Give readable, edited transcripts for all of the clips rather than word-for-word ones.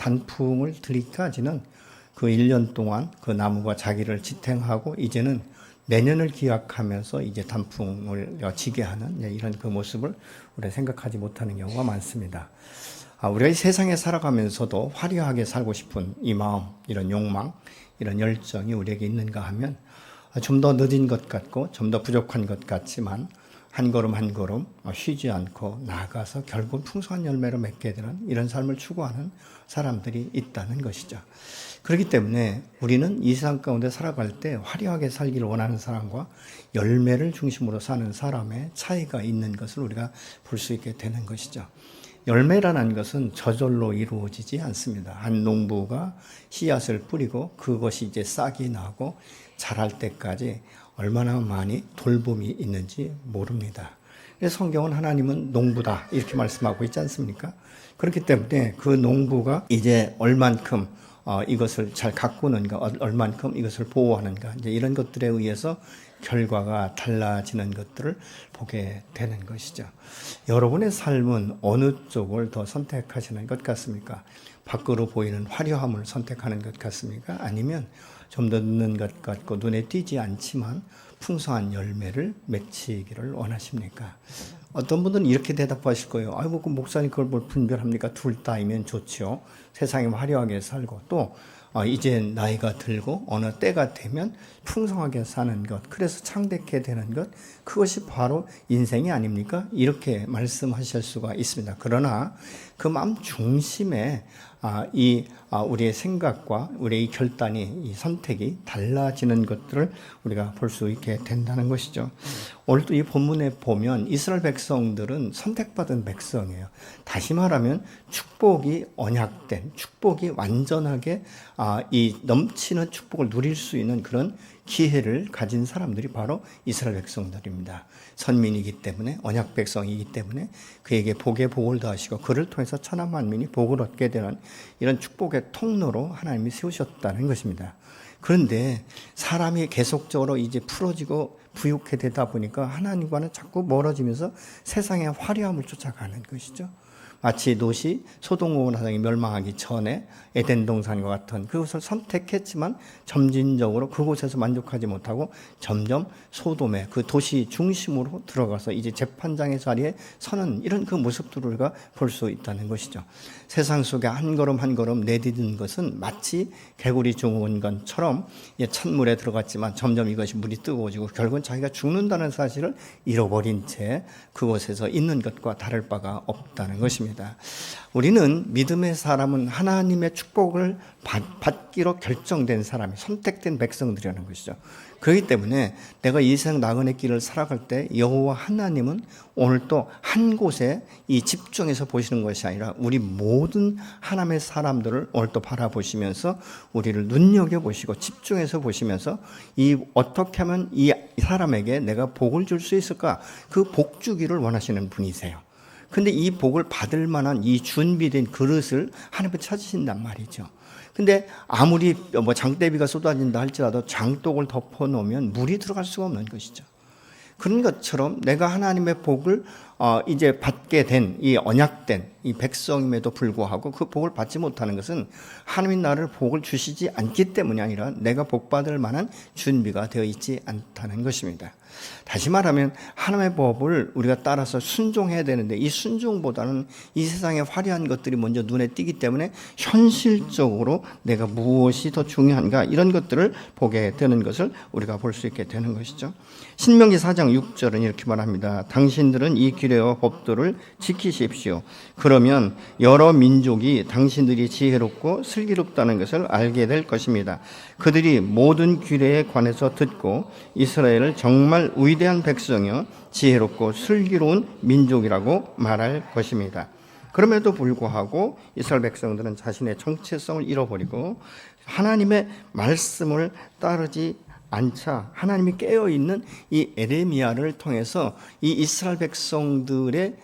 단풍을 들기까지는 그 1년 동안 그 나무가 자기를 지탱하고 이제는 내년을 기약하면서 이제 단풍을 지게 하는 이런 그 모습을 우리가 생각하지 못하는 경우가 많습니다. 우리가 이 세상에 살아가면서도 화려하게 살고 싶은 이 마음, 이런 욕망, 이런 열정이 우리에게 있는가 하면 좀 더 늦은 것 같고 좀 더 부족한 것 같지만 한 걸음 한 걸음 쉬지 않고 나아가서 결국 풍성한 열매를 맺게 되는 이런 삶을 추구하는 사람들이 있다는 것이죠. 그렇기 때문에 우리는 이 세상 가운데 살아갈 때 화려하게 살기를 원하는 사람과 열매를 중심으로 사는 사람의 차이가 있는 것을 우리가 볼 수 있게 되는 것이죠. 열매라는 것은 저절로 이루어지지 않습니다. 한 농부가 씨앗을 뿌리고 그것이 이제 싹이 나고 자랄 때까지 얼마나 많이 돌봄이 있는지 모릅니다. 그래서 성경은 하나님은 농부다 이렇게 말씀하고 있지 않습니까? 그렇기 때문에 그 농부가 이제 얼만큼 이것을 잘 가꾸는가, 얼만큼 이것을 보호하는가, 이제 이런 것들에 의해서 결과가 달라지는 것들을 보게 되는 것이죠. 여러분의 삶은 어느 쪽을 더 선택하시는 것 같습니까? 밖으로 보이는 화려함을 선택하는 것 같습니까? 아니면 좀 더 늦는 것 같고 눈에 띄지 않지만 풍성한 열매를 맺히기를 원하십니까? 어떤 분들은 이렇게 대답하실 거예요. 아이고, 그 목사님 그걸 뭘 분별합니까? 둘 다이면 좋죠. 세상에 화려하게 살고 또 이제 나이가 들고 어느 때가 되면 풍성하게 사는 것, 그래서 창대케 되는 것, 그것이 바로 인생이 아닙니까? 이렇게 말씀하실 수가 있습니다. 그러나 그 마음 중심에 우리의 생각과 우리의 결단이, 이 선택이 달라지는 것들을 우리가 볼 수 있게 된다는 것이죠. 오늘도 이 본문에 보면 이스라엘 백성들은 선택받은 백성이에요. 다시 말하면 축복이 언약된, 축복이 완전하게 이 넘치는 축복을 누릴 수 있는 그런 기회를 가진 사람들이 바로 이스라엘 백성들입니다. 선민이기 때문에, 언약 백성이기 때문에 그에게 복에 복을 더하시고 그를 통해서 천하 만민이 복을 얻게 되는 이런 축복의 통로로 하나님이 세우셨다는 것입니다. 그런데 사람이 계속적으로 이제 풀어지고 부유케 되다 보니까 하나님과는 자꾸 멀어지면서 세상의 화려함을 쫓아가는 것이죠. 마치 롯이 소돔 고모라당이 멸망하기 전에 에덴 동산과 같은 그것을 선택했지만 점진적으로 그곳에서 만족하지 못하고 점점 소돔의 그 도시 중심으로 들어가서 이제 재판장의 자리에 서는 이런 그 모습들을 우리가 볼 수 있다는 것이죠. 세상 속에 한 걸음 한 걸음 내디딘 것은 마치 개구리 죽은 것처럼 찬물에 들어갔지만 점점 이것이 물이 뜨거워지고 결국은 자기가 죽는다는 사실을 잃어버린 채 그곳에서 있는 것과 다를 바가 없다는 것입니다. 우리는 믿음의 사람은 하나님의 축복을 받기로 결정된 사람이, 선택된 백성들이라는 것이죠. 그렇기 때문에 내가 이 세상 나그네 길을 살아갈 때 여호와 하나님은 오늘 또 한 곳에 이 집중해서 보시는 것이 아니라 우리 모든 하나님의 사람들을 오늘 또 바라보시면서 우리를 눈여겨보시고 집중해서 보시면서 이 어떻게 하면 이 사람에게 내가 복을 줄 수 있을까, 그 복 주기를 원하시는 분이세요. 근데 이 복을 받을 만한 이 준비된 그릇을 하나님은 찾으신단 말이죠. 근데 아무리 장대비가 쏟아진다 할지라도 장독을 덮어 놓으면 물이 들어갈 수가 없는 것이죠. 그런 것처럼 내가 하나님의 복을 이제 받게 된 이 언약된 이 백성임에도 불구하고 그 복을 받지 못하는 것은 하나님이 나를 복을 주시지 않기 때문이 아니라 내가 복받을 만한 준비가 되어 있지 않다는 것입니다. 다시 말하면 하나님의 법을 우리가 따라서 순종해야 되는데 이 순종보다는 이 세상의 화려한 것들이 먼저 눈에 띄기 때문에 현실적으로 내가 무엇이 더 중요한가, 이런 것들을 보게 되는 것을 우리가 볼 수 있게 되는 것이죠. 신명기 4장 6절은 이렇게 말합니다. 당신들은 이 규례와 법도를 지키십시오. 그러면 여러 민족이 당신들이 지혜롭고 슬기롭다는 것을 알게 될 것입니다. 그들이 모든 규례에 관해서 듣고 이스라엘을 정말 위대한 백성이요 지혜롭고 슬기로운 민족이라고 말할 것입니다. 그럼에도 불구하고 이스라엘 백성들은 자신의 정체성을 잃어버리고 하나님의 말씀을 따르지 않자 하나님이 깨어있는 이 에레미야를 통해서 이 이스라엘 백성들의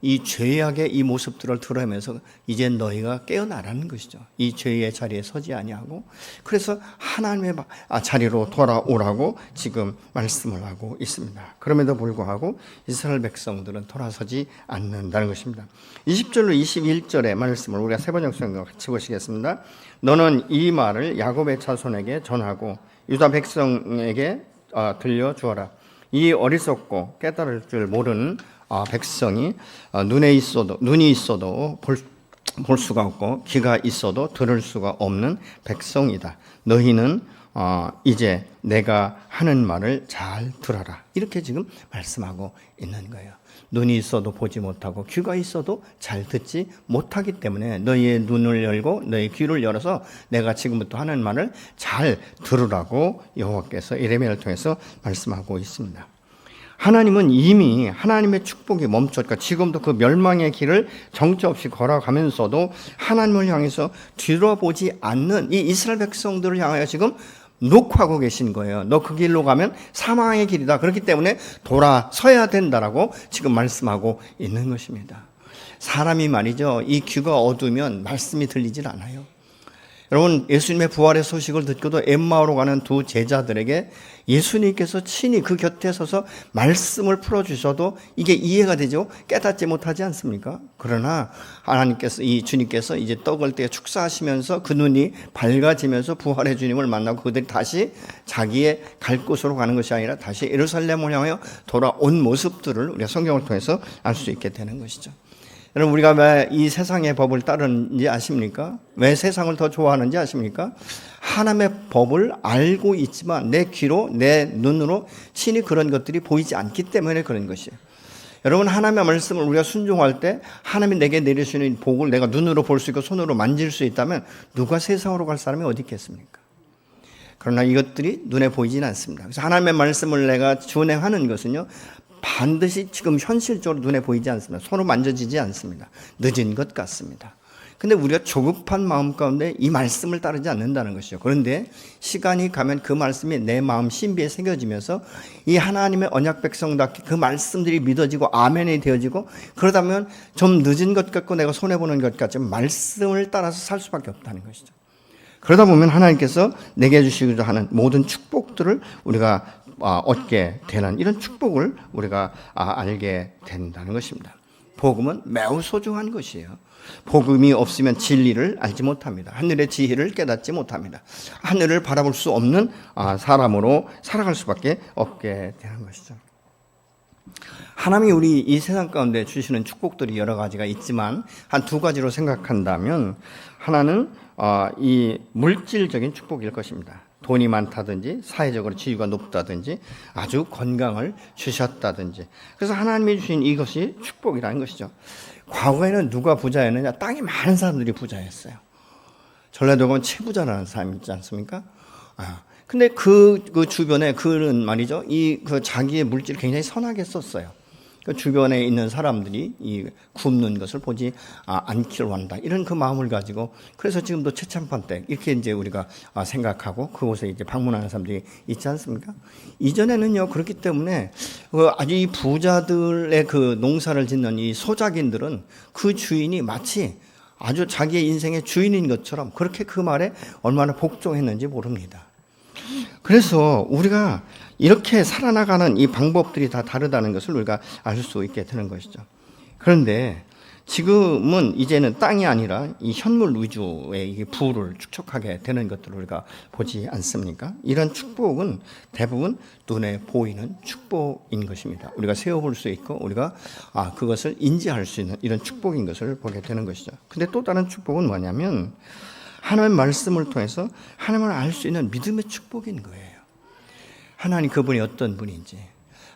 이 죄악의 이 모습들을 드러내면서 이제 너희가 깨어나라는 것이죠. 이 죄의 자리에 서지 아니하고, 그래서 하나님의 자리로 돌아오라고 지금 말씀을 하고 있습니다. 그럼에도 불구하고 이스라엘 백성들은 돌아서지 않는다는 것입니다. 20절로 21절의 말씀을 우리가 세번역성과 같이 보시겠습니다. 너는 이 말을 야곱의 자손에게 전하고 유다 백성에게 들려주어라. 이 어리석고 깨달을 줄 모르는 백성이 눈이 있어도 볼 수가 없고 귀가 있어도 들을 수가 없는 백성이다. 너희는 이제 내가 하는 말을 잘 들어라. 이렇게 지금 말씀하고 있는 거예요. 눈이 있어도 보지 못하고 귀가 있어도 잘 듣지 못하기 때문에 너희의 눈을 열고 너희 귀를 열어서 내가 지금부터 하는 말을 잘 들으라고 여호와께서 예레미야를 통해서 말씀하고 있습니다. 하나님은 이미 하나님의 축복이 멈췄고 지금도 그 멸망의 길을 정처 없이 걸어가면서도 하나님을 향해서 뒤돌아보지 않는 이 이스라엘 백성들을 향하여 지금 녹화하고 계신 거예요. 너 그 길로 가면 사망의 길이다. 그렇기 때문에 돌아서야 된다라고 지금 말씀하고 있는 것입니다. 사람이 말이죠, 이 귀가 어두우면 말씀이 들리질 않아요. 여러분, 예수님의 부활의 소식을 듣고도 엠마오로 가는 두 제자들에게 예수님께서 친히 그 곁에 서서 말씀을 풀어주셔도 이게 이해가 되죠. 깨닫지 못하지 않습니까? 그러나 하나님께서, 이 주님께서 이제 떡을 떼어 축사하시면서 그 눈이 밝아지면서 부활의 주님을 만나고 그들이 다시 자기의 갈 곳으로 가는 것이 아니라 다시 예루살렘을 향하여 돌아온 모습들을 우리가 성경을 통해서 알 수 있게 되는 것이죠. 여러분, 우리가 왜 이 세상의 법을 따르는지 아십니까? 왜 세상을 더 좋아하는지 아십니까? 하나님의 법을 알고 있지만 내 귀로, 내 눈으로 친히 그런 것들이 보이지 않기 때문에 그런 것이에요. 여러분, 하나님의 말씀을 우리가 순종할 때 하나님이 내게 내리시는 복을 내가 눈으로 볼 수 있고 손으로 만질 수 있다면 누가 세상으로 갈 사람이 어디 있겠습니까? 그러나 이것들이 눈에 보이지는 않습니다. 그래서 하나님의 말씀을 내가 준행하는 것은요, 반드시 지금 현실적으로 눈에 보이지 않습니다. 손으로 만져지지 않습니다. 늦은 것 같습니다. 근데 우리가 조급한 마음 가운데 이 말씀을 따르지 않는다는 것이죠. 그런데 시간이 가면 그 말씀이 내 마음 신비에 새겨지면서 이 하나님의 언약 백성답게 그 말씀들이 믿어지고 아멘이 되어지고, 그러다면 좀 늦은 것 같고 내가 손해보는 것 같지만 말씀을 따라서 살 수밖에 없다는 것이죠. 그러다 보면 하나님께서 내게 주시기도 하는 모든 축복들을 우리가 얻게 되는 이런 축복을 우리가 알게 된다는 것입니다. 복음은 매우 소중한 것이에요. 복음이 없으면 진리를 알지 못합니다. 하늘의 지혜를 깨닫지 못합니다. 하늘을 바라볼 수 없는 사람으로 살아갈 수밖에 없게 되는 것이죠. 하나님이 우리 이 세상 가운데 주시는 축복들이 여러 가지가 있지만 한 두 가지로 생각한다면, 하나는 이 물질적인 축복일 것입니다. 돈이 많다든지 사회적으로 지위가 높다든지 아주 건강을 주셨다든지, 그래서 하나님이 주신 이것이 축복이라는 것이죠. 과거에는 누가 부자였느냐? 땅이 많은 사람들이 부자였어요. 전라도 가면 최부자라는 사람이 있지 않습니까? 근데 그 주변에 그런 말이죠, 그 자기의 물질을 굉장히 선하게 썼어요. 그 주변에 있는 사람들이 이 굶는 것을 보지 않기를 원한다, 이런 그 마음을 가지고, 그래서 지금도 최참판댁 이렇게 이제 우리가 생각하고 그곳에 이제 방문하는 사람들이 있지 않습니까? 이전에는요, 그렇기 때문에 아주 이 부자들의 그 농사를 짓는 이 소작인들은 그 주인이 마치 아주 자기의 인생의 주인인 것처럼 그렇게 그 말에 얼마나 복종했는지 모릅니다. 그래서 우리가 이렇게 살아나가는 이 방법들이 다 다르다는 것을 우리가 알 수 있게 되는 것이죠. 그런데 지금은 이제는 땅이 아니라 이 현물 위주의 이 부를 축적하게 되는 것들을 우리가 보지 않습니까? 이런 축복은 대부분 눈에 보이는 축복인 것입니다. 우리가 세워볼 수 있고 우리가 그것을 인지할 수 있는 이런 축복인 것을 보게 되는 것이죠. 근데 또 다른 축복은 뭐냐면, 하나님의 말씀을 통해서 하나님을 알 수 있는 믿음의 축복인 거예요. 하나님 그분이 어떤 분인지,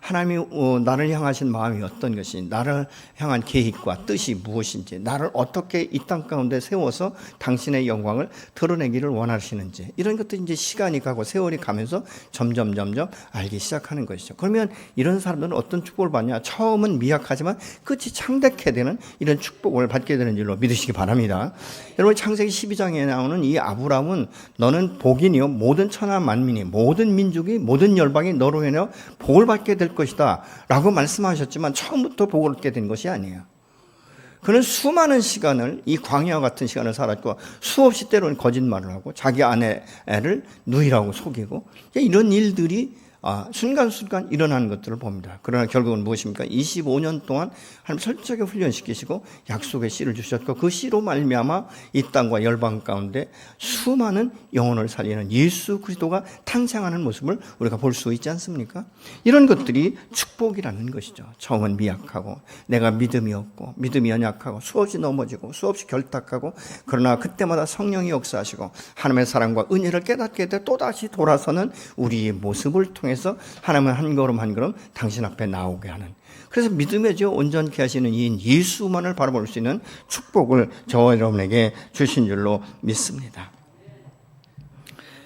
하나님이 나를 향하신 마음이 어떤 것인지, 나를 향한 계획과 뜻이 무엇인지, 나를 어떻게 이 땅 가운데 세워서 당신의 영광을 드러내기를 원하시는지, 이런 것들이 이제 시간이 가고 세월이 가면서 점점 알기 시작하는 것이죠. 그러면 이런 사람들은 어떤 축복을 받냐? 처음은 미약하지만 끝이 창대케 되는 이런 축복을 받게 되는 줄로 믿으시기 바랍니다. 여러분, 창세기 12장에 나오는 이 아브라함은 너는 복이니요 모든 천하 만민이, 모든 민족이, 모든 열방이 너로 인하여 복을 받게 될 될 것이다 라고 말씀하셨지만 처음부터 복을 얻게 된 것이 아니에요. 그는 수많은 시간을 이 광야와 같은 시간을 살았고 수없이 때로는 거짓말을 하고 자기 아내를 누이라고 속이고 이런 일들이 순간순간 일어나는 것들을 봅니다. 그러나 결국은 무엇입니까? 25년 동안 하나님 철저하게 훈련시키시고 약속의 씨를 주셨고 그 씨로 말미암아 이 땅과 열방 가운데 수많은 영혼을 살리는 예수 그리스도가 탄생하는 모습을 우리가 볼 수 있지 않습니까? 이런 것들이 축복이라는 것이죠. 처음은 미약하고 내가 믿음이 없고 믿음이 연약하고 수없이 넘어지고 수없이 결탁하고 그러나 그때마다 성령이 역사하시고 하나님의 사랑과 은혜를 깨닫게 돼 또다시 돌아서는 우리의 모습을 통해서 하나님은 한 걸음 한 걸음 당신 앞에 나오게 하는, 그래서 믿음의 주 온전케 하시는 이인 예수만을 바라볼 수 있는 축복을 저와 여러분에게 주신 줄로 믿습니다.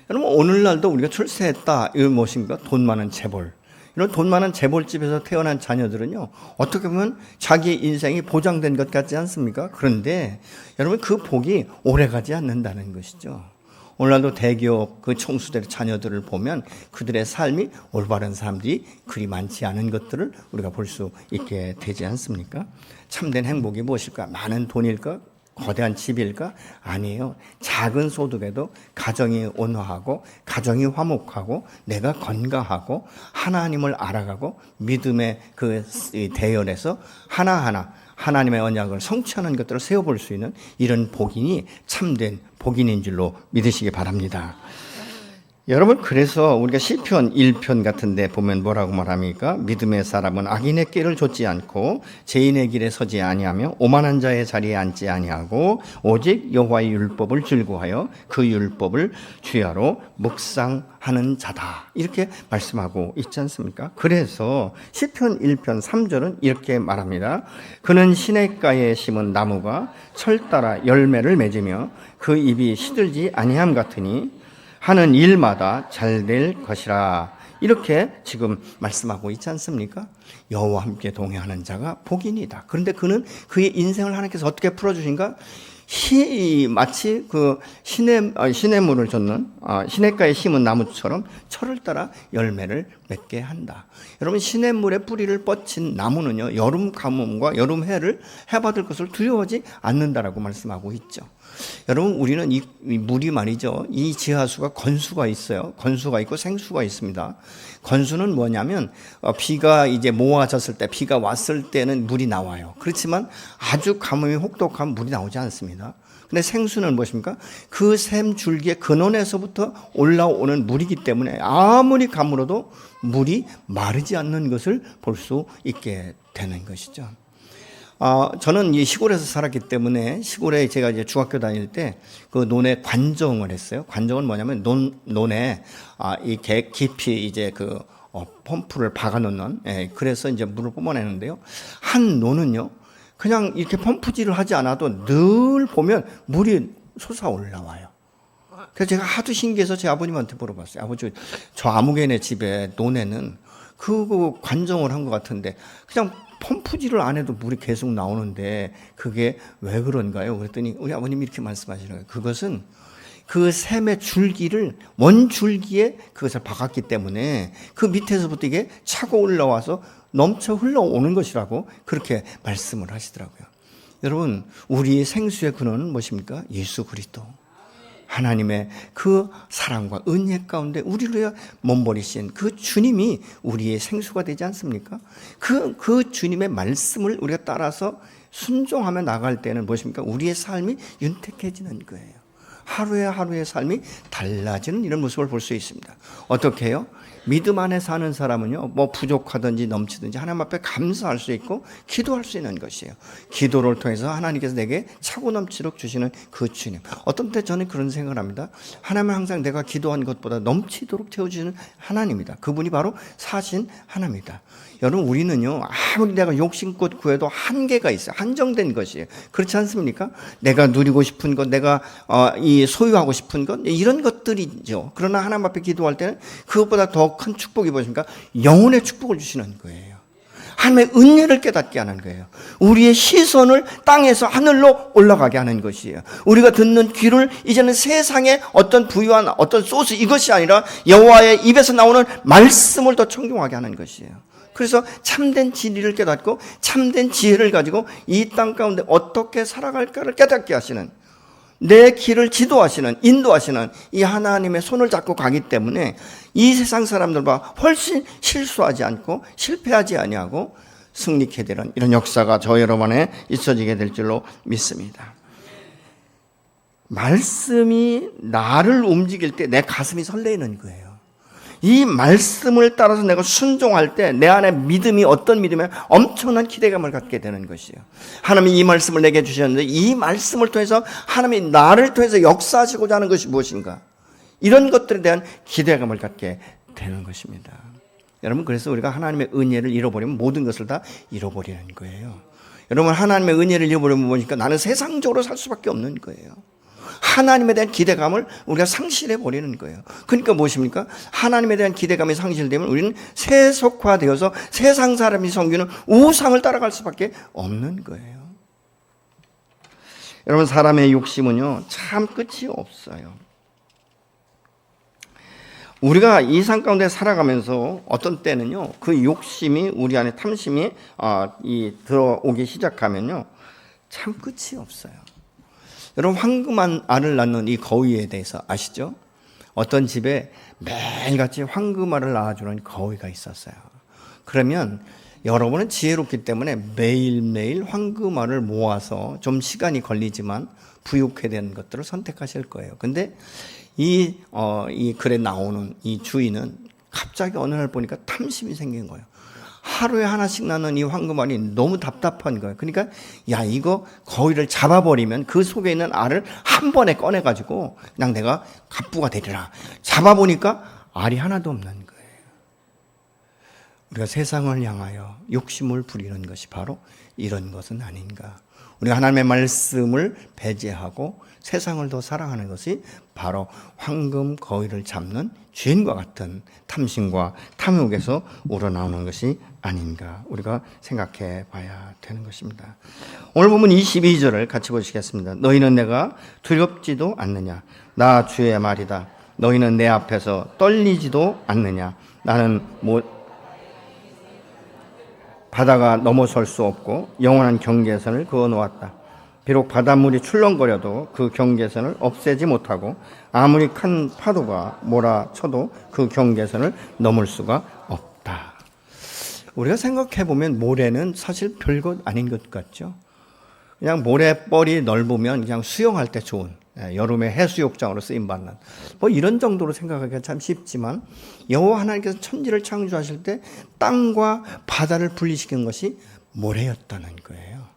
여러분, 오늘날도 우리가 출세했다, 이건 무엇입니까? 돈 많은 재벌. 이런 돈 많은 재벌집에서 태어난 자녀들은요, 어떻게 보면 자기의 인생이 보장된 것 같지 않습니까? 그런데 여러분, 그 복이 오래가지 않는다는 것이죠. 오늘날도 대기업 그 총수들의 자녀들을 보면 그들의 삶이 올바른 사람들이 그리 많지 않은 것들을 우리가 볼 수 있게 되지 않습니까? 참된 행복이 무엇일까? 많은 돈일까? 거대한 집일까? 아니에요. 작은 소득에도 가정이 온화하고 가정이 화목하고 내가 건강하고 하나님을 알아가고 믿음의 그 대열에서 하나하나 하나님의 언약을 성취하는 것들을 세워볼 수 있는 이런 복인이 참된 복인인 줄로 믿으시기 바랍니다. 여러분, 그래서 우리가 시편 1편 같은 데 보면 뭐라고 말합니까? 믿음의 사람은 악인의 길을 좇지 않고 죄인의 길에 서지 아니하며 오만한 자의 자리에 앉지 아니하고 오직 여호와의 율법을 즐거워하여 그 율법을 주야로 묵상하는 자다, 이렇게 말씀하고 있지 않습니까? 그래서 시편 1편 3절은 이렇게 말합니다. 그는 시냇가에 심은 나무가 철 따라 열매를 맺으며 그 잎이 시들지 아니함 같으니 하는 일마다 잘 될 것이라, 이렇게 지금 말씀하고 있지 않습니까? 여호와와 함께 동행하는 자가 복인이다. 그런데 그는 그의 인생을 하나님께서 어떻게 풀어주신가? 마치 그 시냇물을 줬는 시냇가에 심은 나무처럼 철을 따라 열매를 맺게 한다. 여러분, 시냇물에 뿌리를 뻗친 나무는요, 여름 가뭄과 여름 해를 해받을 것을 두려워하지 않는다라고 말씀하고 있죠. 여러분, 우리는 이 물이 말이죠, 이 지하수가 건수가 있어요. 건수가 있고 생수가 있습니다. 건수는 뭐냐면 비가 이제 모아졌을 때, 비가 왔을 때는 물이 나와요. 그렇지만 아주 가뭄이 혹독한 물이 나오지 않습니다. 근데 생수는 무엇입니까? 그 샘 줄기의 근원에서부터 올라오는 물이기 때문에 아무리 가물어도 물이 마르지 않는 것을 볼 수 있게 되는 것이죠. 저는 이 시골에서 살았기 때문에 시골에 제가 이제 중학교 다닐 때 그 논에 관정을 했어요. 관정은 뭐냐면 논에 깊이 이제 그 펌프를 박아 놓는, 그래서 이제 물을 뿜어내는데요. 한 논은요, 그냥 이렇게 펌프질을 하지 않아도 늘 보면 물이 솟아 올라와요. 그래서 제가 하도 신기해서 제 아버님한테 물어봤어요. 아버지, 저 아무개네 집에 논에는 그 관정을 한 것 같은데 그냥 펌프질을 안 해도 물이 계속 나오는데 그게 왜 그런가요? 그랬더니 우리 아버님이 이렇게 말씀하시는 거예요. 그것은 그 샘의 줄기를 원줄기에 그것을 박았기 때문에 그 밑에서부터 이게 차고 올라와서 넘쳐 흘러오는 것이라고 그렇게 말씀을 하시더라고요. 여러분, 우리의 생수의 근원은 무엇입니까? 예수 그리스도. 하나님의 그 사랑과 은혜 가운데 우리를 위해 몸버리신 그 주님이 우리의 생수가 되지 않습니까? 그 주님의 말씀을 우리가 따라서 순종하며 나갈 때는 무엇입니까? 우리의 삶이 윤택해지는 거예요. 하루의 삶이 달라지는 이런 모습을 볼 수 있습니다. 어떻게 해요? 믿음 안에 사는 사람은요, 뭐 부족하든지 넘치든지 하나님 앞에 감사할 수 있고 기도할 수 있는 것이에요. 기도를 통해서 하나님께서 내게 차고 넘치도록 주시는 그 주님. 어떤 때 저는 그런 생각을 합니다. 하나님은 항상 내가 기도한 것보다 넘치도록 채워주시는 하나님이다. 그분이 바로 사신 하나님이다. 여러분, 우리는요, 아무리 내가 욕심껏 구해도 한계가 있어요. 한정된 것이에요. 그렇지 않습니까? 내가 누리고 싶은 것, 내가 소유하고 싶은 것, 이런 것들이죠. 그러나 하나님 앞에 기도할 때는 그것보다 더 큰 축복이 무엇입니까? 영혼의 축복을 주시는 거예요. 하나님의 은혜를 깨닫게 하는 거예요. 우리의 시선을 땅에서 하늘로 올라가게 하는 것이에요. 우리가 듣는 귀를 이제는 세상의 어떤 부유한 어떤 소스, 이것이 아니라 여호와의 입에서 나오는 말씀을 더 청중하게 하는 것이에요. 그래서 참된 진리를 깨닫고 참된 지혜를 가지고 이 땅 가운데 어떻게 살아갈까를 깨닫게 하시는, 내 길을 지도하시는, 인도하시는 이 하나님의 손을 잡고 가기 때문에 이 세상 사람들과 훨씬 실수하지 않고 실패하지 아니하고 승리케 되는 이런 역사가 저 여러분에 있어지게 될 줄로 믿습니다. 말씀이 나를 움직일 때 내 가슴이 설레는 거예요. 이 말씀을 따라서 내가 순종할 때 내 안에 믿음이 어떤 믿음이면 엄청난 기대감을 갖게 되는 것이에요. 하나님이 이 말씀을 내게 주셨는데 이 말씀을 통해서 하나님이 나를 통해서 역사하시고자 하는 것이 무엇인가, 이런 것들에 대한 기대감을 갖게 되는 것입니다. 여러분, 그래서 우리가 하나님의 은혜를 잃어버리면 모든 것을 다 잃어버리는 거예요. 여러분, 하나님의 은혜를 잃어버리면 뭐니까 나는 세상적으로 살 수밖에 없는 거예요. 하나님에 대한 기대감을 우리가 상실해 버리는 거예요. 그러니까 무엇입니까? 하나님에 대한 기대감이 상실되면 우리는 세속화되어서 세상 사람이 섬기는 우상을 따라갈 수밖에 없는 거예요. 여러분, 사람의 욕심은요 참 끝이 없어요. 우리가 이 삶 가운데 살아가면서 어떤 때는요 그 욕심이 우리 안에 탐심이 들어오기 시작하면요 참 끝이 없어요. 여러분, 황금한 알을 낳는 이 거위에 대해서 아시죠? 어떤 집에 매일같이 황금알을 낳아주는 거위가 있었어요. 그러면 여러분은 지혜롭기 때문에 매일매일 황금알을 모아서 좀 시간이 걸리지만 부육해야 되는 것들을 선택하실 거예요. 근데 이 글에 나오는 이 주인은 갑자기 어느 날 보니까 탐심이 생긴 거예요. 하루에 하나씩 나는 이 황금알이 너무 답답한 거예요. 그러니까 이거 거위를 잡아버리면 그 속에 있는 알을 한 번에 꺼내가지고 그냥 내가 갑부가 되리라. 잡아보니까 알이 하나도 없는 거예요. 우리가 세상을 향하여 욕심을 부리는 것이 바로 이런 것은 아닌가. 우리가 하나님의 말씀을 배제하고 세상을 더 사랑하는 것이 바로 황금 거위를 잡는 주인과 같은 탐심과 탐욕에서 우러나오는 것이 아닌가 우리가 생각해 봐야 되는 것입니다. 오늘 보면 22절을 같이 보시겠습니다. 너희는 내가 두렵지도 않느냐? 나 주의 말이다. 너희는 내 앞에서 떨리지도 않느냐? 나는 바다가 넘어설 수 없고 영원한 경계선을 그어놓았다. 비록 바닷물이 출렁거려도 그 경계선을 없애지 못하고 아무리 큰 파도가 몰아쳐도 그 경계선을 넘을 수가 없다. 우리가 생각해보면 모래는 사실 별것 아닌 것 같죠. 그냥 모래벌이 넓으면 그냥 수영할 때 좋은, 여름에 해수욕장으로 쓰임받는 이런 정도로 생각하기가 참 쉽지만 여호와 하나님께서 천지를 창조하실 때 땅과 바다를 분리시킨 것이 모래였다는 거예요.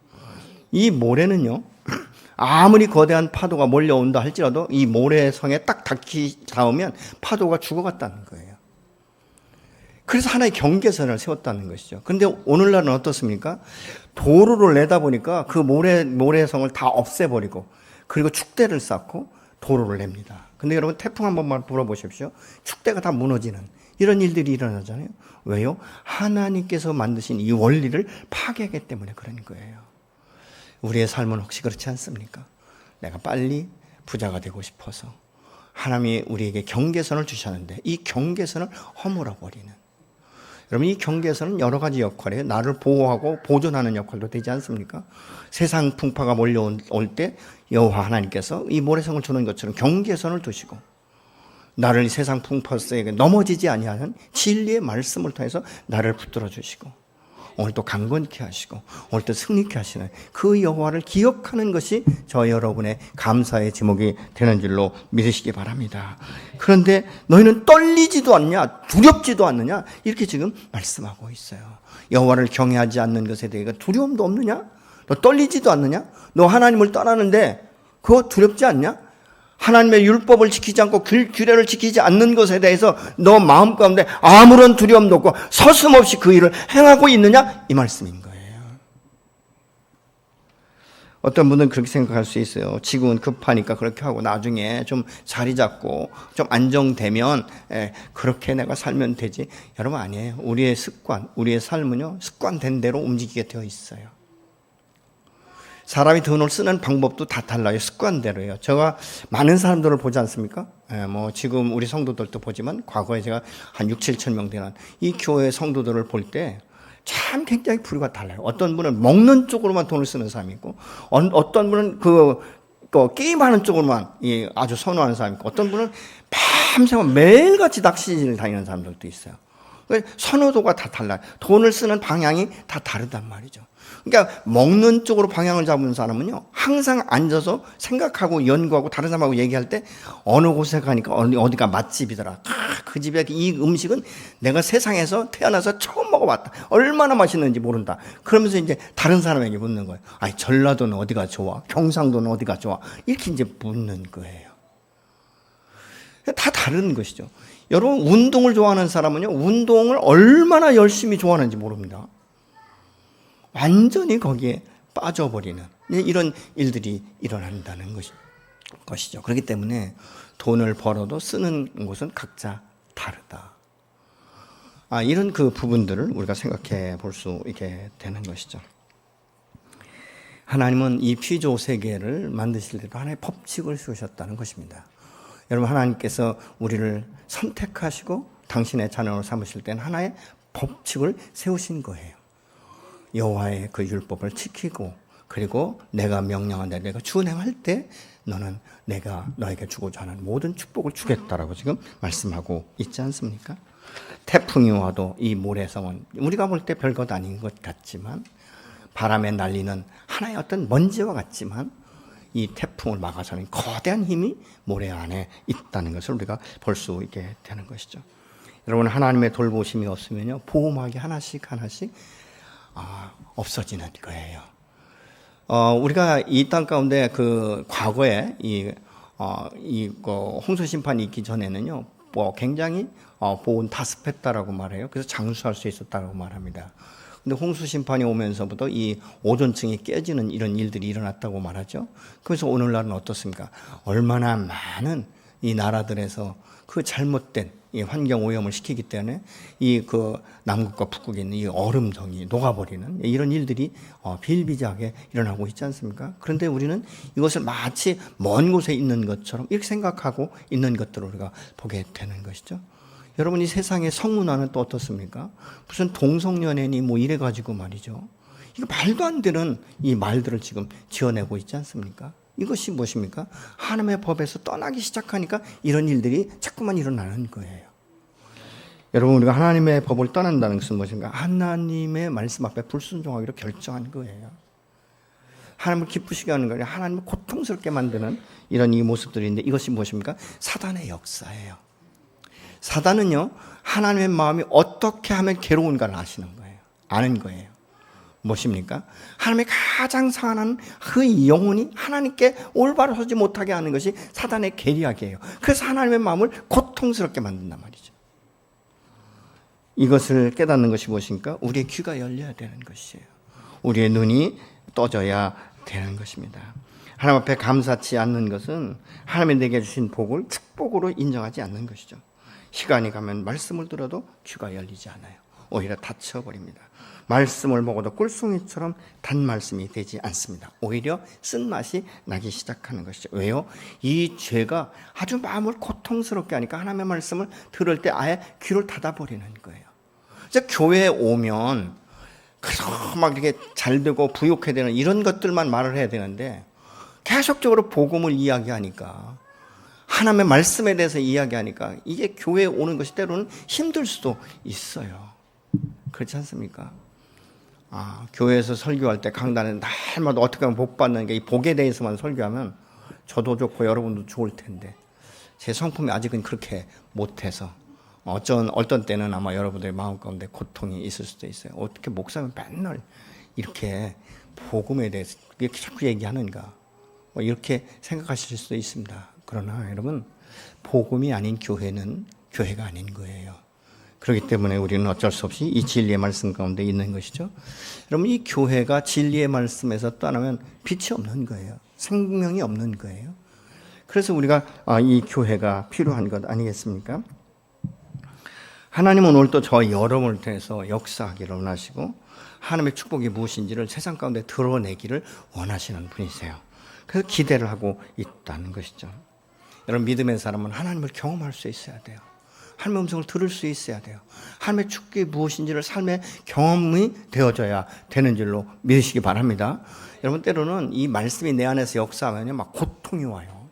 이 모래는요 아무리 거대한 파도가 몰려온다 할지라도 이 모래성에 딱 닿으면 파도가 죽어갔다는 거예요. 그래서 하나의 경계선을 세웠다는 것이죠. 그런데 오늘날은 어떻습니까? 도로를 내다 보니까 그 모래성을 다 없애버리고 그리고 축대를 쌓고 도로를 냅니다. 근데 여러분, 태풍 한 번만 불어보십시오. 축대가 다 무너지는 이런 일들이 일어나잖아요. 왜요? 하나님께서 만드신 이 원리를 파괴하기 때문에 그런 거예요. 우리의 삶은 혹시 그렇지 않습니까? 내가 빨리 부자가 되고 싶어서 하나님이 우리에게 경계선을 주셨는데 이 경계선을 허물어버리는, 여러분, 이 경계선은 여러 가지 역할이에요. 나를 보호하고 보존하는 역할도 되지 않습니까? 세상 풍파가 몰려올 때 여호와 하나님께서 이 모래성을 주는 것처럼 경계선을 두시고 나를 이 세상 풍파에게 넘어지지 아니하는 진리의 말씀을 통해서 나를 붙들어 주시고 오늘 또 강건케 하시고 오늘 또 승리케 하시는 그 여호와를 기억하는 것이 저 여러분의 감사의 제목이 되는 줄로 믿으시기 바랍니다. 그런데 너희는 떨리지도 않냐, 두렵지도 않느냐, 이렇게 지금 말씀하고 있어요. 여호와를 경외하지 않는 것에 대해 두려움도 없느냐? 너 떨리지도 않느냐? 너 하나님을 떠나는데 그거 두렵지 않냐? 하나님의 율법을 지키지 않고 규례를 지키지 않는 것에 대해서 너 마음 가운데 아무런 두려움도 없고 서슴없이 그 일을 행하고 있느냐? 이 말씀인 거예요. 어떤 분은 그렇게 생각할 수 있어요. 지금은 급하니까 그렇게 하고 나중에 좀 자리 잡고 좀 안정되면 그렇게 내가 살면 되지. 여러분, 아니에요. 우리의 습관, 우리의 삶은요 습관된 대로 움직이게 되어 있어요. 사람이 돈을 쓰는 방법도 다 달라요. 습관대로예요. 제가 많은 사람들을 보지 않습니까? 지금 우리 성도들도 보지만 과거에 제가 한 6, 7천 명 되는 이 교회 성도들을 볼 때 참 굉장히 부류가 달라요. 어떤 분은 먹는 쪽으로만 돈을 쓰는 사람이 있고, 어떤 분은 그 게임하는 쪽으로만 아주 선호하는 사람이 있고, 어떤 분은 밤새워 매일같이 낚시를 다니는 사람들도 있어요. 선호도가 다 달라요. 돈을 쓰는 방향이 다 다르단 말이죠. 그러니까 먹는 쪽으로 방향을 잡은 사람은요, 항상 앉아서 생각하고 연구하고 다른 사람하고 얘기할 때 어느 곳에 가니까 어디가 맛집이더라. 그 집의 이 음식은 내가 세상에서 태어나서 처음 먹어봤다. 얼마나 맛있는지 모른다. 그러면서 이제 다른 사람에게 묻는 거예요. 아니, 전라도는 어디가 좋아? 경상도는 어디가 좋아? 이렇게 이제 묻는 거예요. 다 다른 것이죠. 여러분, 운동을 좋아하는 사람은요, 운동을 얼마나 열심히 좋아하는지 모릅니다. 완전히 거기에 빠져버리는 이런 일들이 일어난다는 것이죠. 그렇기 때문에 돈을 벌어도 쓰는 곳은 각자 다르다. 이런 그 부분들을 우리가 생각해 볼 수 있게 되는 것이죠. 하나님은 이 피조 세계를 만드실 때도 하나의 법칙을 세우셨다는 것입니다. 여러분, 하나님께서 우리를 선택하시고 당신의 자녀로 삼으실 때는 하나의 법칙을 세우신 거예요. 여호와의 그 율법을 지키고, 그리고 내가 명령한 대로 내가 준행할 때 너는 내가 너에게 주고자 하는 모든 축복을 주겠다라고 지금 말씀하고 있지 않습니까? 태풍이 와도 이 모래성은 우리가 볼 때 별것 아닌 것 같지만, 바람에 날리는 하나의 어떤 먼지와 같지만, 이 태풍을 막아서는 거대한 힘이 모래 안에 있다는 것을 우리가 볼 수 있게 되는 것이죠. 여러분, 하나님의 돌보심이 없으면요, 보호막이 하나씩 없어지는 거예요. 우리가 이 땅 가운데 그 과거에 홍수 심판이 있기 전에는요, 굉장히 보온 다습했다라고 말해요. 그래서 장수할 수 있었다고 말합니다. 근데 홍수 심판이 오면서부터 이 오존층이 깨지는 이런 일들이 일어났다고 말하죠. 그래서 오늘날은 어떻습니까? 얼마나 많은 이 나라들에서 그 잘못된 이 환경 오염을 시키기 때문에 이 그 남극과 북극에 있는 이 얼음덩이 녹아버리는 이런 일들이 비일비재하게 일어나고 있지 않습니까? 그런데 우리는 이것을 마치 먼 곳에 있는 것처럼 이렇게 생각하고 있는 것들을 우리가 보게 되는 것이죠. 여러분, 이 세상의 성문화는 또 어떻습니까? 무슨 동성연애니 뭐 이래가지고 말이죠. 이거 말도 안 되는 이 말들을 지금 지어내고 있지 않습니까? 이것이 무엇입니까? 하나님의 법에서 떠나기 시작하니까 이런 일들이 자꾸만 일어나는 거예요. 여러분, 우리가 하나님의 법을 떠난다는 것은 무엇인가? 하나님의 말씀 앞에 불순종하기로 결정한 거예요. 하나님을 기쁘시게 하는 거예요. 하나님을 고통스럽게 만드는 이런 이 모습들인데, 이것이 무엇입니까? 사단의 역사예요. 사단은요, 하나님의 마음이 어떻게 하면 괴로운가를 아는 거예요. 무엇입니까? 하나님의 가장 사랑하는 그 영혼이 하나님께 올바로 서지 못하게 하는 것이 사단의 계략이에요. 그래서 하나님의 마음을 고통스럽게 만든단 말이죠. 이것을 깨닫는 것이 무엇입니까? 우리의 귀가 열려야 되는 것이에요. 우리의 눈이 떠져야 되는 것입니다. 하나님 앞에 감사치 않는 것은 하나님이 내게 주신 복을 축복으로 인정하지 않는 것이죠. 시간이 가면 말씀을 들어도 귀가 열리지 않아요. 오히려 닫혀버립니다. 말씀을 먹어도 꿀송이처럼 단 말씀이 되지 않습니다. 오히려 쓴맛이 나기 시작하는 것이죠. 왜요? 이 죄가 아주 마음을 고통스럽게 하니까 하나님의 말씀을 들을 때 아예 귀를 닫아버리는 거예요. 그래서 교회에 오면 막 이렇게 잘 되고 부욕해야 되는 이런 것들만 말을 해야 되는데, 계속적으로 복음을 이야기하니까, 하나님의 말씀에 대해서 이야기하니까 이게 교회에 오는 것이 때로는 힘들 수도 있어요. 그렇지 않습니까? 교회에서 설교할 때 강단에 날마다 어떻게 하면 복 받는 게 이 복에 대해서만 설교하면 저도 좋고 여러분도 좋을 텐데, 제 성품이 아직은 그렇게 못해서 어떤 때는 아마 여러분들의 마음 가운데 고통이 있을 수도 있어요. 어떻게 목사님 맨날 이렇게 복음에 대해서 이렇게 자꾸 얘기하는가, 이렇게 생각하실 수도 있습니다. 그러나 여러분, 복음이 아닌 교회는 교회가 아닌 거예요. 그렇기 때문에 우리는 어쩔 수 없이 이 진리의 말씀 가운데 있는 것이죠. 여러분, 이 교회가 진리의 말씀에서 떠나면 빛이 없는 거예요. 생명이 없는 거예요. 그래서 우리가 이 교회가 필요한 것 아니겠습니까? 하나님은 오늘도 저와 여러분을 통해서 역사하기를 원하시고, 하나님의 축복이 무엇인지를 세상 가운데 드러내기를 원하시는 분이세요. 그래서 기대를 하고 있다는 것이죠. 여러분, 믿음의 사람은 하나님을 경험할 수 있어야 돼요. 하나님의 음성을 들을 수 있어야 돼요. 하나님의 축복이 무엇인지를 삶의 경험이 되어져야 되는 줄로 믿으시기 바랍니다. 여러분, 때로는 이 말씀이 내 안에서 역사하면 막 고통이 와요.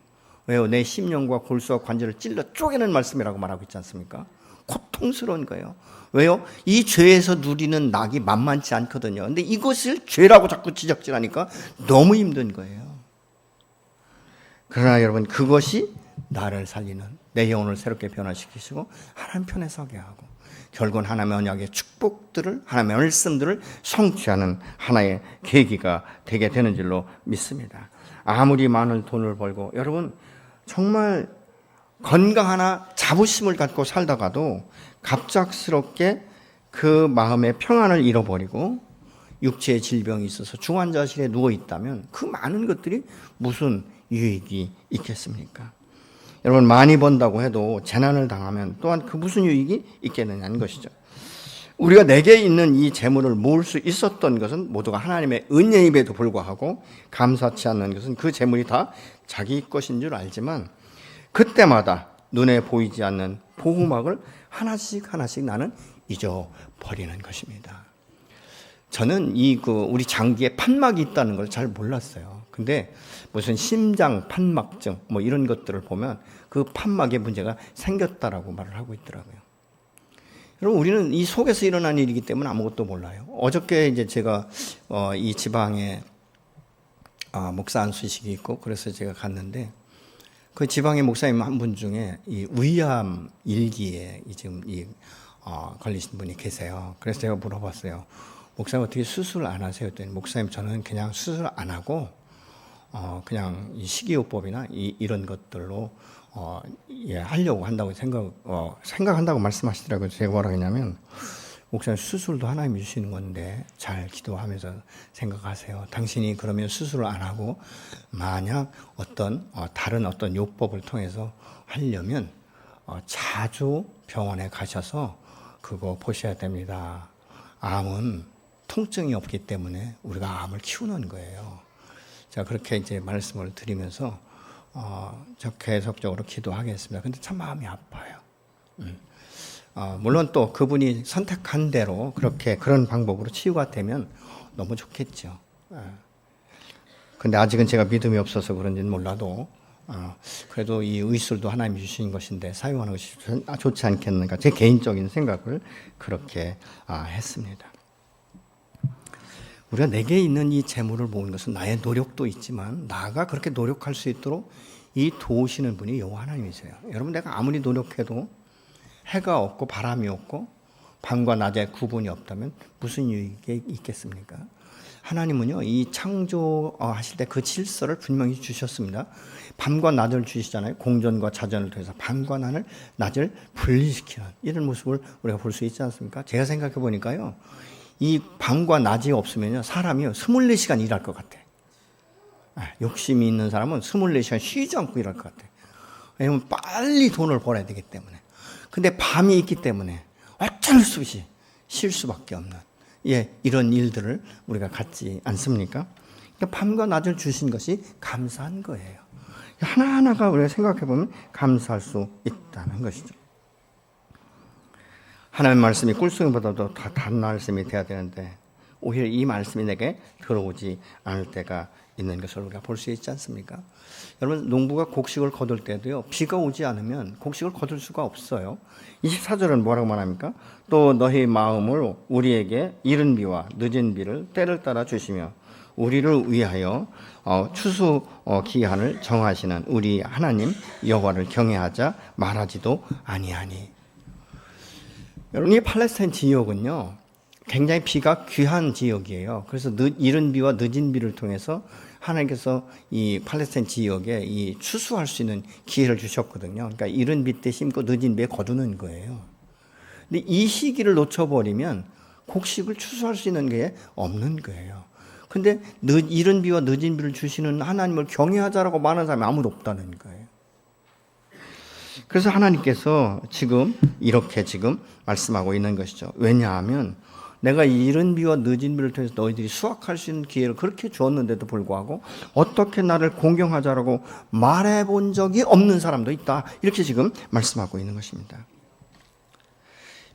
왜요? 내 심령과 골수와 관절을 찔러 쪼개는 말씀이라고 말하고 있지 않습니까? 고통스러운 거예요. 왜요? 이 죄에서 누리는 낙이 만만치 않거든요. 근데 이것을 죄라고 자꾸 지적질하니까 너무 힘든 거예요. 그러나 여러분, 그것이 나를 살리는, 내 영혼을 새롭게 변화시키시고 하나님 편에 서게 하고 결국은 하나님의 언약의 축복들을, 하나님의 말씀들을 성취하는 하나의 계기가 되게 되는 줄로 믿습니다. 아무리 많은 돈을 벌고, 여러분 정말 건강하나 자부심을 갖고 살다가도 갑작스럽게 그 마음의 평안을 잃어버리고 육체의 질병이 있어서 중환자실에 누워 있다면 그 많은 것들이 무슨 유익이 있겠습니까? 여러분, 많이 번다고 해도 재난을 당하면 또한 그 무슨 유익이 있겠느냐는 것이죠. 우리가 내게 있는 이 재물을 모을 수 있었던 것은 모두가 하나님의 은혜임에도 불구하고 감사치 않는 것은 그 재물이 다 자기 것인 줄 알지만 그때마다 눈에 보이지 않는 보호막을 하나씩 나는 잊어버리는 것입니다. 저는 우리 장기에 판막이 있다는 걸 잘 몰랐어요. 근데 무슨 심장 판막증 뭐 이런 것들을 보면 그 판막에 문제가 생겼다라고 말을 하고 있더라고요. 여러분, 우리는 이 속에서 일어난 일이기 때문에 아무것도 몰라요. 어저께 이제 제가 이 지방에 목사한 소식이 있고 그래서 제가 갔는데 그 지방의 목사님 한 분 중에 이 위암 일기에 지금 걸리신 분이 계세요. 그래서 제가 물어봤어요. 목사님 어떻게 수술 안 하세요? 했더니 목사님 저는 그냥 수술 안 하고 그냥 이 식이요법이나 이런 것들로 하려고 한다고 생각한다고 말씀하시더라고요. 제가 뭐라고 했냐면 목사님 수술도 하나님이 주시는 건데 잘 기도하면서 생각하세요. 당신이 그러면 수술을 안 하고 만약 다른 어떤 요법을 통해서 하려면 자주 병원에 가셔서 그거 보셔야 됩니다. 암은 통증이 없기 때문에 우리가 암을 키우는 거예요. 제가 그렇게 이제 말씀을 드리면서 저 계속적으로 기도하겠습니다. 근데 참 마음이 아파요. 물론 또 그분이 선택한 대로 그런 방법으로 치유가 되면 너무 좋겠죠. 근데 아직은 제가 믿음이 없어서 그런지는 몰라도 그래도 이 의술도 하나님이 주신 것인데 사용하는 것이 좋지 않겠는가, 제 개인적인 생각을 그렇게 했습니다. 우리가 내게 있는 이 재물을 모으는 것은 나의 노력도 있지만 나가 그렇게 노력할 수 있도록 이 도우시는 분이 여호와 하나님이세요. 여러분, 내가 아무리 노력해도 해가 없고 바람이 없고 밤과 낮의 구분이 없다면 무슨 유익이 있겠습니까? 하나님은요, 이 창조하실 때 그 질서를 분명히 주셨습니다. 밤과 낮을 주시잖아요. 공전과 자전을 통해서 밤과 낮을 분리시키는 이런 모습을 우리가 볼 수 있지 않습니까? 제가 생각해 보니까요, 이 밤과 낮이 없으면요, 사람이요 24시간 일할 것 같아. 욕심이 있는 사람은 24시간 쉬지 않고 일할 것 같아. 왜냐하면 빨리 돈을 벌어야 되기 때문에. 근데 밤이 있기 때문에 어쩔 수 없이 쉴 수밖에 없는 이런 일들을 우리가 갖지 않습니까? 그러니까 밤과 낮을 주신 것이 감사한 거예요. 하나하나가 우리가 생각해 보면 감사할 수 있다는 것이죠. 하나님의 말씀이 꿀송이보다도 더 단 말씀이 돼야 되는데 오히려 이 말씀이 내게 들어오지 않을 때가 있는 것을 우리가 볼 수 있지 않습니까? 여러분, 농부가 곡식을 거둘 때도요, 비가 오지 않으면 곡식을 거둘 수가 없어요. 24절은 뭐라고 말합니까? 또 너희 마음을 우리에게 이른 비와 늦은 비를 때를 따라 주시며 우리를 위하여 추수 기한을 정하시는 우리 하나님 여호와를 경외하자 말하지도 아니하니. 여러분, 이 팔레스타인 지역은요, 굉장히 비가 귀한 지역이에요. 그래서 이른 비와 늦은 비를 통해서 하나님께서 이 팔레스타인 지역에 이 추수할 수 있는 기회를 주셨거든요. 그러니까 이른 비 때 심고 늦은 비에 거두는 거예요. 근데 이 시기를 놓쳐버리면 곡식을 추수할 수 있는 게 없는 거예요. 근데 이른 비와 늦은 비를 주시는 하나님을 경외하자라고 말하는 사람이 아무도 없다는 거예요. 그래서 하나님께서 이렇게 말씀하고 있는 것이죠. 왜냐하면 내가 이른 비와 늦은 비를 통해서 너희들이 수확할 수 있는 기회를 그렇게 주었는데도 불구하고 어떻게 나를 공경하자라고 말해본 적이 없는 사람도 있다. 이렇게 말씀하고 있는 것입니다.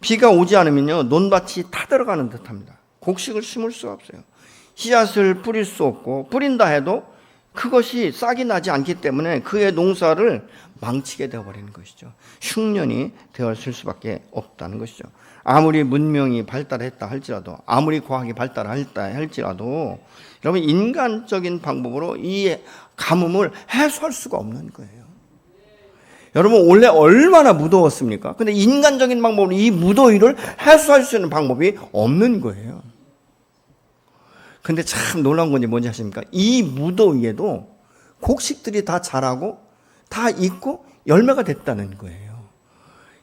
비가 오지 않으면요, 논밭이 다 들어가는 듯합니다. 곡식을 심을 수가 없어요. 씨앗을 뿌릴 수 없고, 뿌린다 해도 그것이 싹이 나지 않기 때문에 그의 농사를 망치게 되어버리는 것이죠. 흉년이 되었을 수밖에 없다는 것이죠. 아무리 문명이 발달했다 할지라도, 아무리 과학이 발달했다 할지라도, 여러분, 인간적인 방법으로 이 가뭄을 해소할 수가 없는 거예요. 여러분, 원래 얼마나 무더웠습니까? 근데 인간적인 방법으로 이 무더위를 해소할 수 있는 방법이 없는 거예요. 근데 참 놀라운 건지 뭔지 아십니까? 이 무더위에도 곡식들이 다 자라고 다 익고 열매가 됐다는 거예요.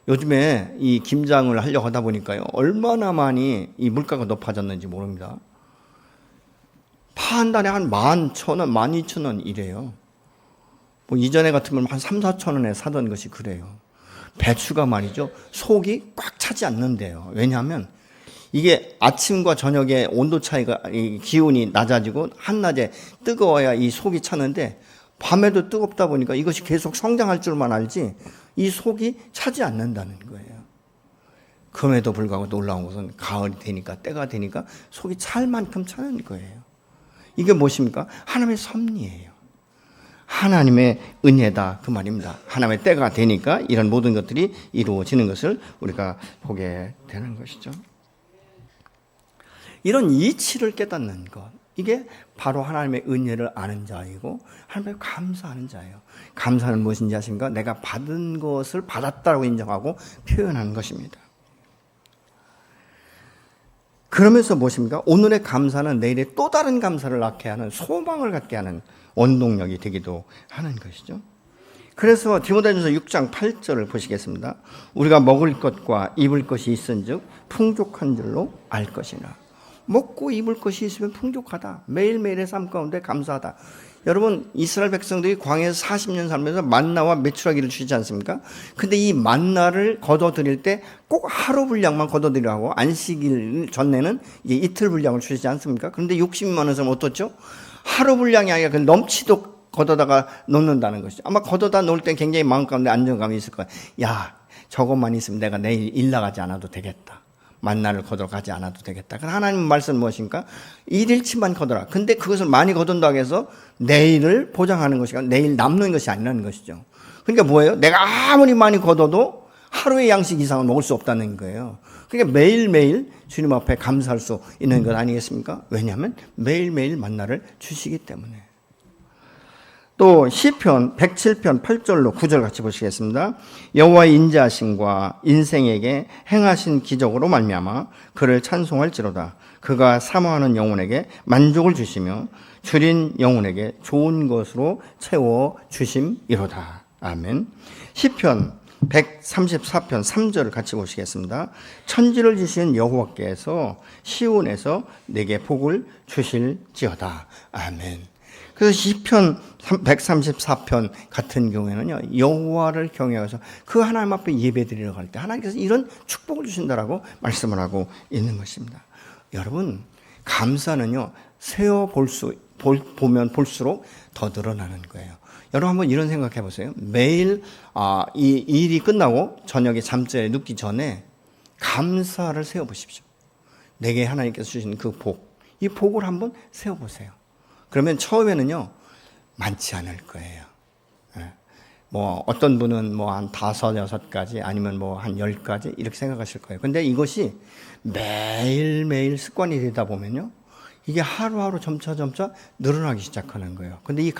요즘에 이 김장을 하려고 하다 보니까요, 얼마나 많이 이 물가가 높아졌는지 모릅니다. 파 한 달에 한 11,000원, 12,000원 이래요. 뭐 이전에 같으면 한 3, 4천 원에 사던 것이 그래요. 배추가 말이죠, 속이 꽉 차지 않는데요. 왜냐하면 이게 아침과 저녁에 온도 차이가, 기온이 낮아지고 한낮에 뜨거워야 이 속이 차는데, 밤에도 뜨겁다 보니까 이것이 계속 성장할 줄만 알지 이 속이 차지 않는다는 거예요. 그럼에도 불구하고 놀라운 것은 가을이 되니까, 때가 되니까 속이 찰 만큼 차는 거예요. 이게 무엇입니까? 하나님의 섭리예요. 하나님의 은혜다, 그 말입니다. 하나님의 때가 되니까 이런 모든 것들이 이루어지는 것을 우리가 보게 되는 것이죠. 이런 이치를 깨닫는 것, 이게 바로 하나님의 은혜를 아는 자이고 하나님의 감사하는 자예요. 감사는 무엇인지 아십니까? 내가 받은 것을 받았다고 인정하고 표현하는 것입니다. 그러면서 무엇입니까? 오늘의 감사는 내일의 또 다른 감사를 낳게 하는, 소망을 갖게 하는 원동력이 되기도 하는 것이죠. 그래서 디모데전서 6장 8절을 보시겠습니다. 우리가 먹을 것과 입을 것이 있은즉 풍족한 줄로 알 것이나. 먹고 입을 것이 있으면 풍족하다. 매일매일의 삶 가운데 감사하다. 여러분, 이스라엘 백성들이 광야에서 40년 살면서 만나와 메추라기를 주지 않습니까? 근데 이 만나를 거둬들일 때 꼭 하루 분량만 거둬들이라고, 안식일 전에는 이제 이틀 분량을 주시지 않습니까? 그런데 60만 원 사람은 어떻죠? 하루 분량이 아니라 그 넘치도록 걷어다가 놓는다는 것이죠. 아마 걷어다 놓을 때 굉장히 마음 가운데 안정감이 있을 거예요. 야, 저것만 있으면 내가 내일 일 나가지 않아도 되겠다. 만나를 거두러 가지 않아도 되겠다. 하나님 말씀은 무엇입니까? 일일치만 거둬라. 근데 그것을 많이 거둔다고 해서 내일을 보장하는 것이 아니라 내일 남는 것이 아니라는 것이죠. 그러니까 뭐예요? 내가 아무리 많이 거둬도 하루의 양식 이상은 먹을 수 없다는 거예요. 그러니까 매일매일 주님 앞에 감사할 수 있는 것 아니겠습니까? 왜냐하면 매일매일 만나를 주시기 때문에. 또 시편 107편 8절로 9절 같이 보시겠습니다. 여호와의 인자하심과 인생에게 행하신 기적으로 말미암아 그를 찬송할지로다. 그가 사모하는 영혼에게 만족을 주시며 줄인 영혼에게 좋은 것으로 채워 주심이로다. 아멘. 시편 134편 3절을 같이 보시겠습니다. 천지를 지신 여호와께서 시온에서 내게 복을 주실지어다. 아멘. 그래서 시편 134편 같은 경우에는요, 여호와를 경외해서 그 하나님 앞에 예배드리러 갈 때 하나님께서 이런 축복을 주신다라고 말씀을 하고 있는 것입니다. 여러분, 감사는요, 보면 볼수록 더 늘어나는 거예요. 여러분 한번 이런 생각해 보세요. 매일 이 일이 끝나고 저녁에 잠자리에 눕기 전에 감사를 세워 보십시오. 내게 하나님께서 주신 그 복, 이 복을 한번 세워 보세요. 그러면 처음에는요, 많지 않을 거예요. 뭐 어떤 분은 뭐 한 5, 6가지 아니면 뭐 한 10가지 이렇게 생각하실 거예요. 근데 이것이 매일매일 습관이 되다 보면요, 이게 하루하루 점차 늘어나기 시작하는 거예요. 근데 이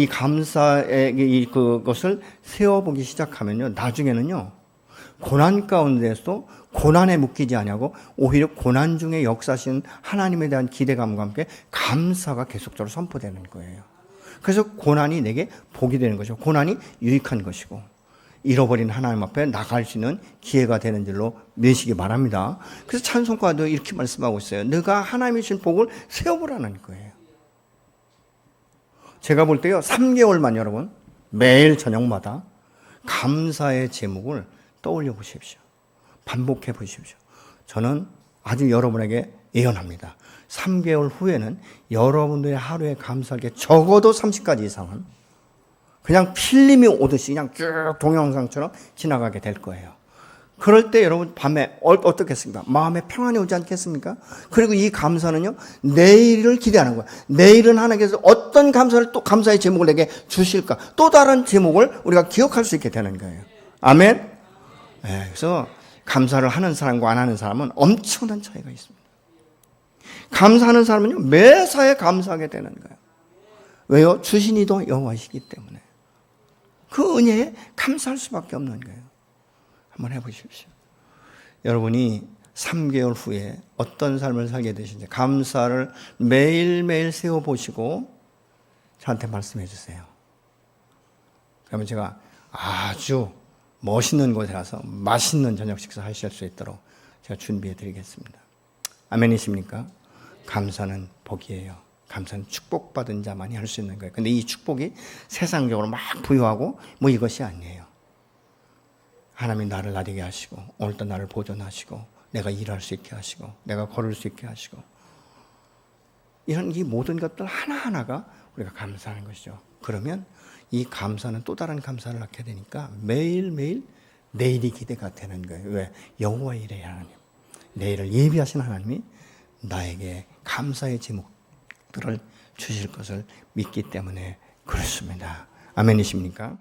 감사의 그것을 세워보기 시작하면요, 나중에는요, 고난 가운데서 고난에 묶이지 아니하고 오히려 고난 중에 역사하신 하나님에 대한 기대감과 함께 감사가 계속적으로 선포되는 거예요. 그래서 고난이 내게 복이 되는 것이고, 고난이 유익한 것이고, 잃어버린 하나님 앞에 나갈 수 있는 기회가 되는 줄로 믿으시기 바랍니다. 그래서 찬송가도 이렇게 말씀하고 있어요. 너가 하나님이 주신 복을 세워보라는 거예요. 제가 볼 때요, 3개월만 여러분 매일 저녁마다 감사의 제목을 떠올려 보십시오. 반복해 보십시오. 저는 아주 여러분에게 예언합니다. 3개월 후에는 여러분들의 하루에 감사할 게 적어도 30가지 이상은 그냥 필름이 오듯이 그냥 쭉 동영상처럼 지나가게 될 거예요. 그럴 때 여러분 밤에 어떻겠습니까? 마음에 평안이 오지 않겠습니까? 그리고 이 감사는요, 내일을 기대하는 거야. 내일은 하나님께서 어떤 감사를 또 감사의 제목을 내게 주실까? 또 다른 제목을 우리가 기억할 수 있게 되는 거예요. 아멘? 네, 그래서 감사를 하는 사람과 안 하는 사람은 엄청난 차이가 있습니다. 감사하는 사람은요, 매사에 감사하게 되는 거예요. 왜요? 주신 이도 여호와이시기 때문에. 그 은혜에 감사할 수밖에 없는 거예요. 한번 해보십시오. 여러분이 3개월 후에 어떤 삶을 살게 되신지 감사를 매일매일 세워보시고 저한테 말씀해 주세요. 그러면 제가 아주 멋있는 곳에 가서 맛있는 저녁 식사 하실 수 있도록 제가 준비해 드리겠습니다. 아멘이십니까? 감사는 복이에요. 감사는 축복받은 자만이 할 수 있는 거예요. 근데 이 축복이 세상적으로 막 부유하고 뭐 이것이 아니에요. 하나님이 나를 나리게 하시고 오늘도 나를 보존하시고 내가 일할 수 있게 하시고 내가 걸을 수 있게 하시고 이런 이 모든 것들 하나하나가 우리가 감사하는 것이죠. 그러면 이 감사는 또 다른 감사를 낳게 되니까 매일매일 내일이 기대가 되는 거예요. 왜? 여호와 이레 하나님, 내일을 예비하신 하나님이 나에게 감사의 제목들을 주실 것을 믿기 때문에 그렇습니다. 아멘이십니까?